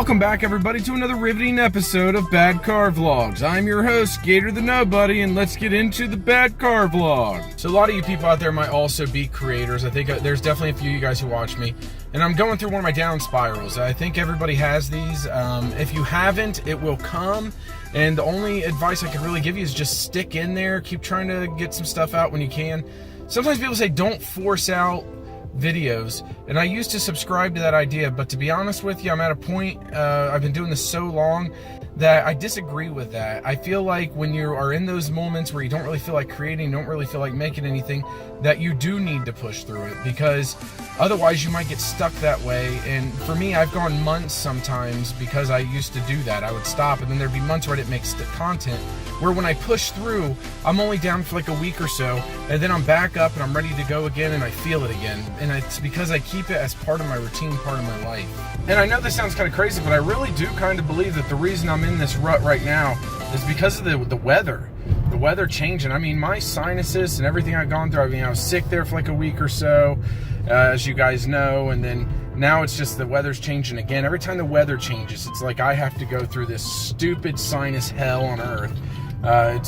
Welcome back, everybody, to another riveting episode of Bad Car Vlogs. I'm your host, GatorTheNobody, and let's get into the Bad Car Vlog. So a lot of you people out there might also be creators. I think there's definitely a few of you guys who watch me, and I'm going through one of my down spirals. I think everybody has these. If you haven't, it will come, and the only advice I can really give you is just stick in there, keep trying to get some stuff out when you can. Sometimes people say don't force out videos, and I used to subscribe to that idea, but to be honest with you, I'm at a point, I've been doing this so long that I disagree with that. I feel like when you are in those moments where you don't really feel like creating, don't really feel like making anything, that you do need to push through it, because otherwise you might get stuck that way. And for me, I've gone months sometimes because I used to do that. I would stop, and then there'd be months where I didn't make content, where when I push through, I'm only down for like a week or so, and then I'm back up and I'm ready to go again, and I feel it again. And it's because I keep it as part of my routine, part of my life. And I know this sounds kind of crazy, but I really do kind of believe that the reason I'm in this rut right now is because of the weather. The weather changing. I mean, my sinuses and everything I've gone through, I mean, I was sick there for like a week or so, as you guys know, and then now it's just the weather's changing again. Every time the weather changes, it's like I have to go through this stupid sinus hell on earth.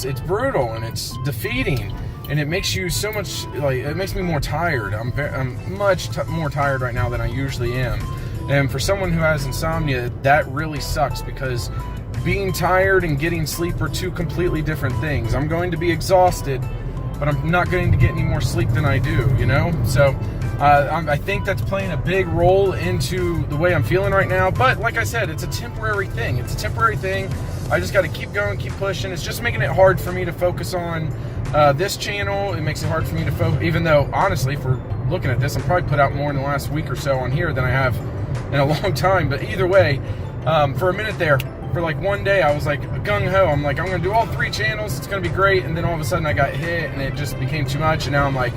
It's brutal, and it's defeating, and it makes you so much, like, it makes me more tired. I'm much more tired right now than I usually am. And for someone who has insomnia, that really sucks, because being tired and getting sleep are two completely different things. I'm going to be exhausted, but I'm not going to get any more sleep than I do, you know? So I think that's playing a big role into the way I'm feeling right now. But like I said, it's a temporary thing. It's a temporary thing. I just got to keep going, keep pushing. It's just making it hard for me to focus on this channel. It makes it hard for me to focus, even though, honestly, for looking at this, I'm probably put out more in the last week or so on here than I have in a long time. But either way, for a minute there, for like one day, I was like gung-ho. I'm like, I'm going to do all 3 channels. It's going to be great. And then all of a sudden I got hit, and it just became too much. And now I'm like,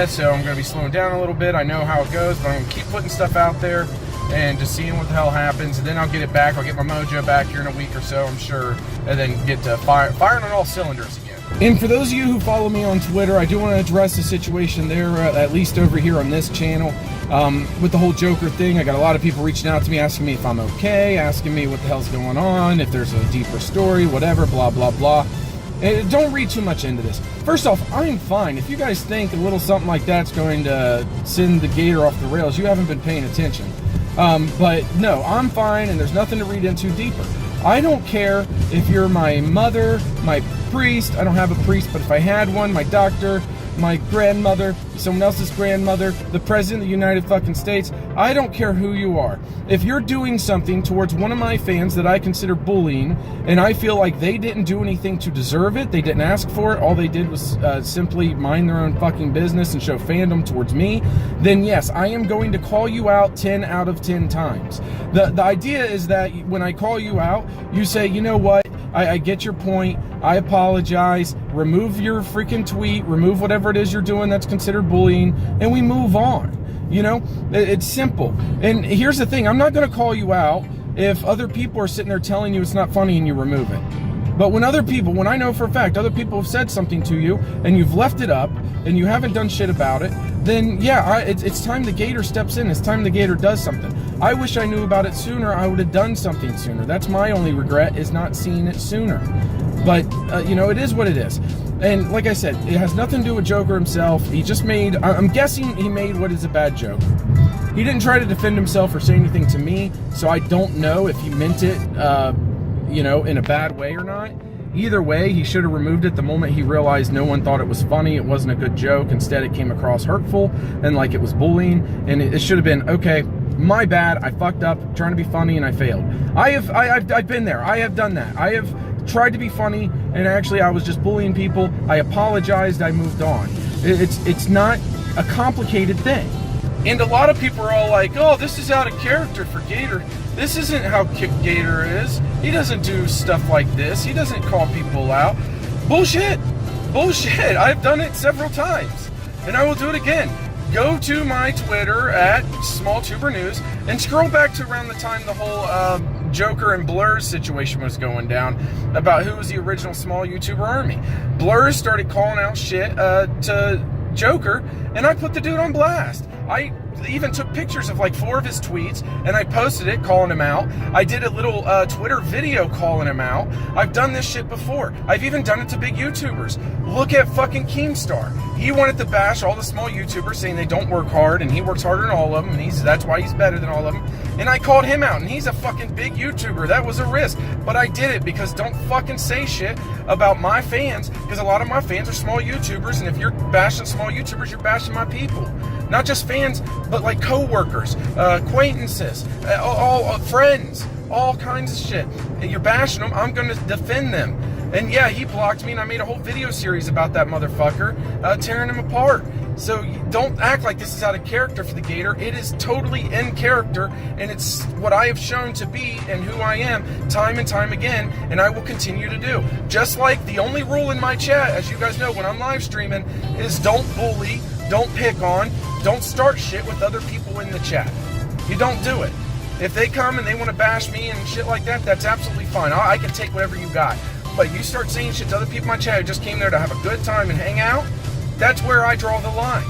so I'm going to be slowing down a little bit. I know how it goes, but I'm going to keep putting stuff out there and just seeing what the hell happens. And then I'll get it back. I'll get my mojo back here in a week or so, I'm sure. And then get to firing on all cylinders again. And for those of you who follow me on Twitter, I do want to address the situation there, at least over here on this channel, with the whole Joker thing. I got a lot of people reaching out to me, asking me if I'm okay, asking me what the hell's going on, if there's a deeper story, whatever, blah, blah, blah. And don't read too much into this. First off, I'm fine. If you guys think a little something like that's going to send the gator off the rails, you haven't been paying attention. But no, I'm fine, and there's nothing to read into deeper. I don't care if you're my mother, my priest. I don't have a priest, but if I had one, my doctor, my grandmother, someone else's grandmother, the president of the United fucking States. I don't care who you are. If you're doing something towards one of my fans that I consider bullying, and I feel like they didn't do anything to deserve it, they didn't ask for it, all they did was simply mind their own fucking business and show fandom towards me, then yes, I am going to call you out 10 out of 10 times. The idea is that when I call you out, you say, you know what, I get your point, I apologize, remove your freaking tweet, remove whatever it is you're doing that's considered bullying, and we move on. You know, it's simple. And here's the thing, I'm not going to call you out if other people are sitting there telling you it's not funny and you remove it. But when I know for a fact other people have said something to you and you've left it up and you haven't done shit about it, then yeah, it's time the gator steps in. It's time the gator does something. I wish I knew about it sooner. I would have done something sooner. That's my only regret, is not seeing it sooner. But, you know, it is what it is. And like I said, it has nothing to do with Joker himself. He just made, I'm guessing he made what is a bad joke. He didn't try to defend himself or say anything to me, so I don't know if he meant it, you know, in a bad way or not. Either way, he should have removed it the moment he realized no one thought it was funny, it wasn't a good joke. Instead, it came across hurtful and like it was bullying, and it should have been, okay, my bad, I fucked up, trying to be funny, and I failed. I've been there. I have done that. I have tried to be funny, and actually I was just bullying people. I apologized, I moved on. It's not a complicated thing. And a lot of people are all like, oh, this is out of character for Gator. This isn't how Gator is. He doesn't do stuff like this. He doesn't call people out. Bullshit. Bullshit. I've done it several times, and I will do it again. Go to my Twitter at SmallTuberNews and scroll back to around the time the whole Joker and Blur's situation was going down, about who was the original small YouTuber army. Blur started calling out shit to Joker, and I put the dude on blast. I even took pictures of like 4 of his tweets and I posted it calling him out. I did a little Twitter video calling him out. I've done this shit before. I've even done it to big YouTubers. Look at fucking Keemstar. He wanted to bash all the small YouTubers saying they don't work hard, and he works harder than all of them, and that's why he's better than all of them. And I called him out, and he's a fucking big YouTuber. That was a risk, but I did it because don't fucking say shit about my fans, because a lot of my fans are small YouTubers, and if you're bashing small YouTubers, you're bashing my people. Not just fans, but like co-workers, acquaintances, all friends, all kinds of shit. And you're bashing them, I'm going to defend them. And yeah, he blocked me, and I made a whole video series about that motherfucker, tearing him apart. So don't act like this is out of character for the Gator. It is totally in character, and it's what I have shown to be and who I am time and time again, and I will continue to do. Just like the only rule in my chat, as you guys know, when I'm live streaming, is don't bully, don't pick on, don't start shit with other people in the chat. You don't do it. If they come and they want to bash me and shit like that, that's absolutely fine. I can take whatever you got. But you start saying shit to other people in my chat who just came there to have a good time and hang out, that's where I draw the line.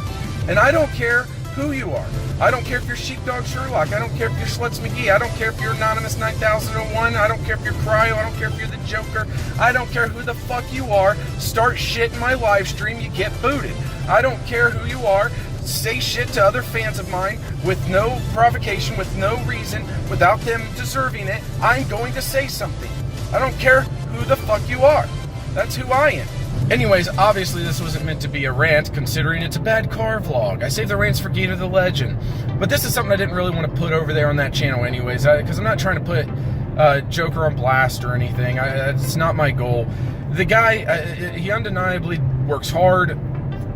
And I don't care who you are. I don't care if you're Sheepdog Sherlock. I don't care if you're Schlutz McGee. I don't care if you're Anonymous 9001. I don't care if you're Cryo. I don't care if you're the Joker. I don't care who the fuck you are. Start shit in my live stream, you get booted. I don't care who you are. Say shit to other fans of mine with no provocation, with no reason, without them deserving it. I'm going to say something. I don't care who the fuck you are. That's who I am. Anyways, obviously this wasn't meant to be a rant, considering it's a bad car vlog. I saved the rants for Gator the Legend. But this is something I didn't really want to put over there on that channel anyways, because I'm not trying to put Joker on blast or anything. It's not my goal. The guy, he undeniably works hard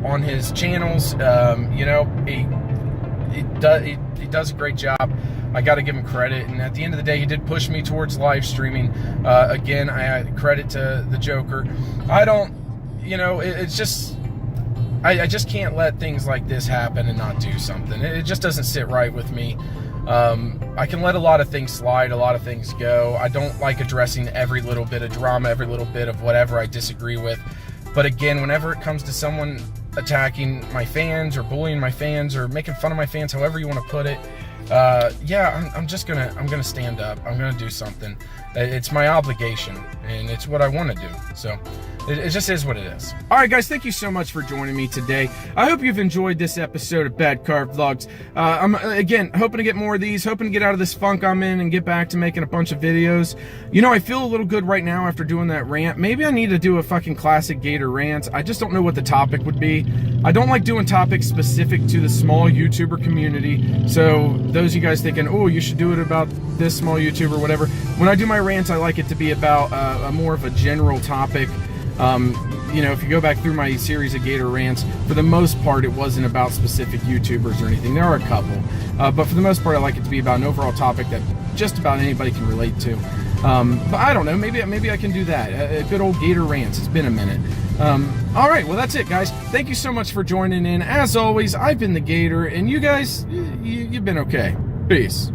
on his channels. You know, he does a great job. I got to give him credit, and at the end of the day, he did push me towards live streaming. Again, I credit to the Joker. I don't, you know, it's just, I just can't let things like this happen and not do something. It just doesn't sit right with me. I can let a lot of things slide, a lot of things go. I don't like addressing every little bit of drama, every little bit of whatever I disagree with. But again, whenever it comes to someone attacking my fans or bullying my fans or making fun of my fans, however you want to put it, yeah, I'm gonna stand up. I'm gonna do something. It's my obligation, and it's what I want to do. So it just is what it is. All right, guys, thank you so much for joining me today. I hope you've enjoyed this episode of Bad Car Vlogs. I'm, again, hoping to get more of these, hoping to get out of this funk I'm in and get back to making a bunch of videos. You know, I feel a little good right now after doing that rant. Maybe I need to do a fucking classic Gator rant. I just don't know what the topic would be. I don't like doing topics specific to the small YouTuber community. So those of you guys thinking, oh, you should do it about this small YouTuber, whatever. When I do my rants, I like it to be about a more of a general topic. You know, if you go back through my series of Gator rants, for the most part, it wasn't about specific YouTubers or anything. There are a couple, but for the most part, I like it to be about an overall topic that just about anybody can relate to. But I don't know, maybe I can do that. A good old Gator rants. It's been a minute. All right, well, that's it, guys. Thank you so much for joining in. As always, I've been the Gator, and you guys, you've been okay. Peace.